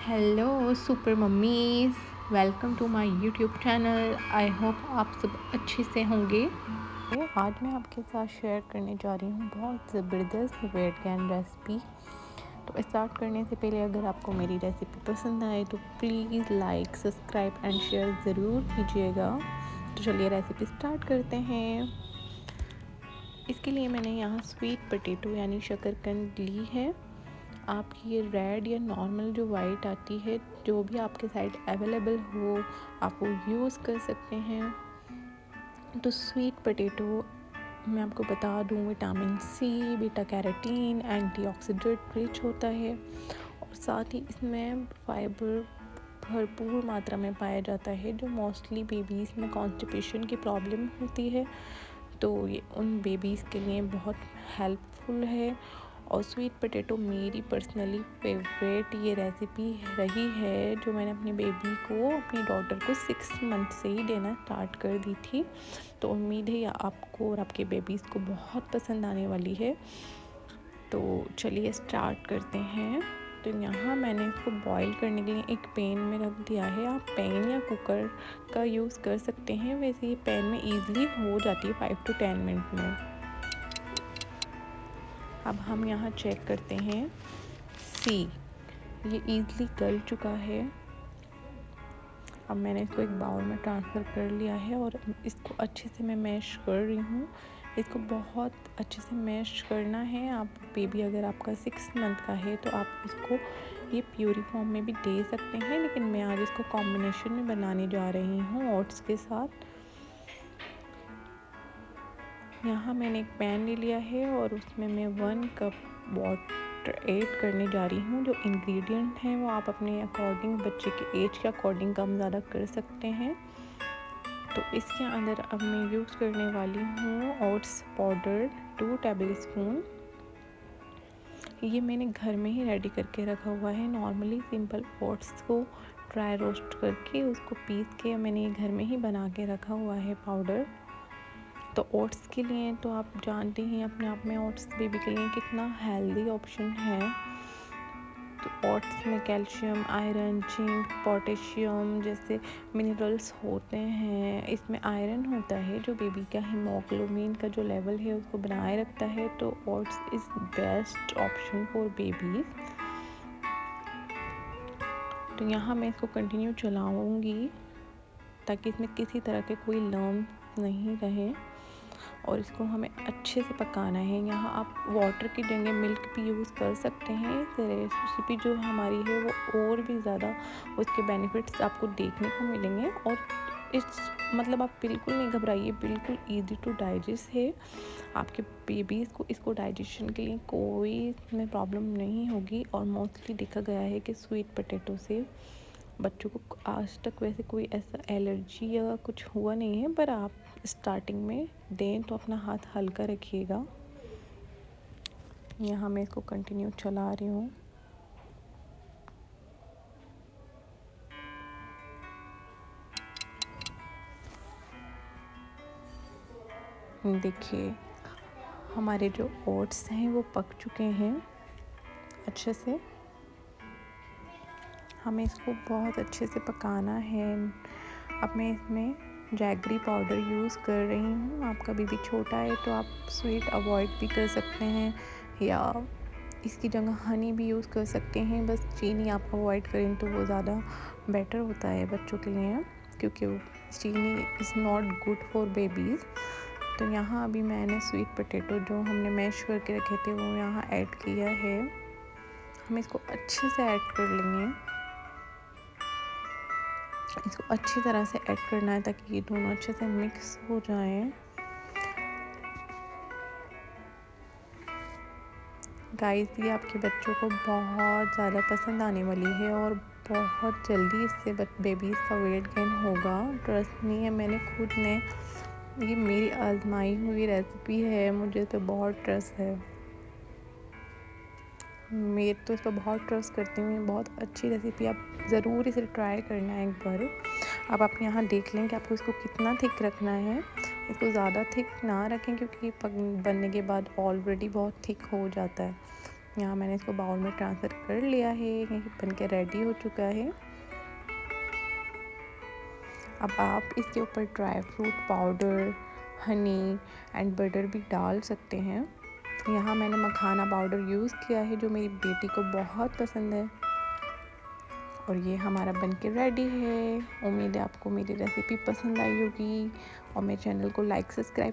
Hello super mummies, welcome to my YouTube channel. I hope आप सब अच्छे से होंगे। आज मैं आपके साथ शेयर करने जा रही हूँ बहुत ज़बरदस्त वेट गेन रेसिपी। तो स्टार्ट करने से पहले अगर आपको मेरी रेसिपी पसंद आए तो please like, subscribe and share ज़रूर कीजिएगा। तो चलिए रेसिपी स्टार्ट करते हैं। इसके लिए मैंने यहाँ स्वीट पोटैटो यानी शकरकंद ली है। आप ये रेड या नॉर्मल जो वाइट आती है, जो भी आपके साइड अवेलेबल हो आप वो यूज़ कर सकते हैं। तो स्वीट पोटैटो मैं आपको बता दूं vitamin C, beta carotene, antioxidant rich होता है और साथ ही इसमें फाइबर भरपूर मात्रा में पाया जाता है, जो मोस्टली बेबीज़ में कॉन्स्टिपेशन की प्रॉब्लम होती है। तो ये उन बेबीज़ के लिए बहुत हेल्पफुल है। और स्वीट पोटैटो मेरी पर्सनली फेवरेट ये रेसिपी रही है, जो मैंने अपनी बेबी को, अपनी डॉटर को 6 मंथ से ही देना स्टार्ट कर दी थी। तो उम्मीद है आपको और आपके बेबीज़ को बहुत पसंद आने वाली है। तो चलिए स्टार्ट करते हैं। तो यहाँ मैंने इसको बॉईल करने के लिए एक पैन में रख दिया है। आप पैन या कुकर का यूज़ कर सकते हैं, वैसे ये पैन में ईज़िली हो जाती है 5 to 10 मिनट में। अब हम यहाँ चेक करते हैं, सी ये ईज़िली गल चुका है। अब मैंने इसको एक बाउल में ट्रांसफ़र कर लिया है और इसको अच्छे से मैं मैश कर रही हूँ। इसको बहुत अच्छे से मैश करना है। आप बेबी अगर आपका 6 मंथ का है तो आप इसको ये प्यूरी फॉर्म में भी दे सकते हैं, लेकिन मैं आज इसको कॉम्बिनेशन में बनाने जा रही हूँ ओट्स के साथ। यहाँ मैंने एक पैन ले लिया है और उसमें मैं 1 कप वाटर ऐड करने जा रही हूँ। जो इंग्रेडिएंट हैं वो आप अपने अकॉर्डिंग, बच्चे के एज के अकॉर्डिंग कम ज़्यादा कर सकते हैं। तो इसके अंदर अब मैं यूज़ करने वाली हूँ ओट्स पाउडर 2 टेबल स्पून। ये मैंने घर में ही रेडी करके रखा हुआ है। नॉर्मली सिंपल ओट्स को ड्राई रोस्ट करके उसको पीस के मैंने ये घर में ही बना के रखा हुआ है पाउडर। तो ओट्स के लिए तो आप जानते हैं अपने आप में ओट्स बेबी के लिए कितना हेल्दी ऑप्शन है। तो ओट्स में कैल्शियम, आयरन, जिंक, पोटेशियम जैसे मिनरल्स होते हैं। इसमें आयरन होता है जो बेबी का हीमोग्लोबिन का जो लेवल है उसको बनाए रखता है। तो oats is best option for babies. तो यहाँ मैं इसको कंटिन्यू चलाऊँगी ताकि इसमें किसी तरह के कोई लम्प नहीं रहे और इसको हमें अच्छे से पकाना है। यहाँ आप वाटर की जगह मिल्क भी यूज़ कर सकते हैं। इस रेसिपी जो हमारी है वो और भी ज़्यादा उसके बेनिफिट्स आपको देखने को मिलेंगे। और इस मतलब आप बिल्कुल नहीं घबराइए, बिल्कुल इजी टू डाइजेस्ट है। आपके बेबीज़ को इसको डाइजेशन के लिए कोई इसमें प्रॉब्लम नहीं होगी। और मोस्टली देखा गया है कि स्वीट पोटैटो से बच्चों को आज तक वैसे कोई ऐसा एलर्जी या कुछ हुआ नहीं है, पर आप स्टार्टिंग में दें तो अपना हाथ हल्का रखिएगा। यहाँ मैं इसको कंटिन्यू चला रही हूँ। देखिए हमारे जो ओट्स हैं वो पक चुके हैं अच्छे से। हमें इसको बहुत अच्छे से पकाना है। अब मैं इसमें जैगरी पाउडर यूज़ कर रही हूँ। आपका बेबी छोटा है तो आप स्वीट अवॉइड भी कर सकते हैं या इसकी जगह हनी भी यूज़ कर सकते हैं। बस चीनी आप अवॉइड करें तो वो ज़्यादा बेटर होता है बच्चों के लिए, क्योंकि चीनी is not good for babies. तो यहाँ अभी मैंने स्वीट पोटैटो जो हमने मैश करके रखे थे वो यहाँ ऐड किया है। हम इसको अच्छे से ऐड कर लेंगे। इसको अच्छी तरह से ऐड करना है ताकि ये दोनों अच्छे से मिक्स हो जाएं। गाइस ये आपके बच्चों को बहुत ज़्यादा पसंद आने वाली है और बहुत जल्दी इससे बेबीज़ का वेट गेन होगा। ट्रस्ट नहीं है, मैंने खुद ने, ये मेरी आजमाई हुई रेसिपी है, मुझे तो बहुत ट्रस्ट है। मैं तो इस पर बहुत ट्रस्ट करती हूँ। बहुत अच्छी रेसिपी, आप ज़रूर इसे ट्राई करना है एक बार। अब आप यहाँ देख लें कि आपको इसको कितना थिक रखना है। इसको ज़्यादा थिक ना रखें क्योंकि बनने के बाद ऑलरेडी बहुत थिक हो जाता है। यहाँ मैंने इसको बाउल में ट्रांसफ़र कर लिया है, ये बन के रेडी हो चुका है। अब आप इसके ऊपर dry fruit powder, honey and butter भी डाल सकते हैं। यहाँ मैंने मखाना पाउडर यूज़ किया है जो मेरी बेटी को बहुत पसंद है। और ये हमारा बनके रेडी है। उम्मीद है आपको मेरी रेसिपी पसंद आई होगी और मेरे चैनल को लाइक सब्सक्राइब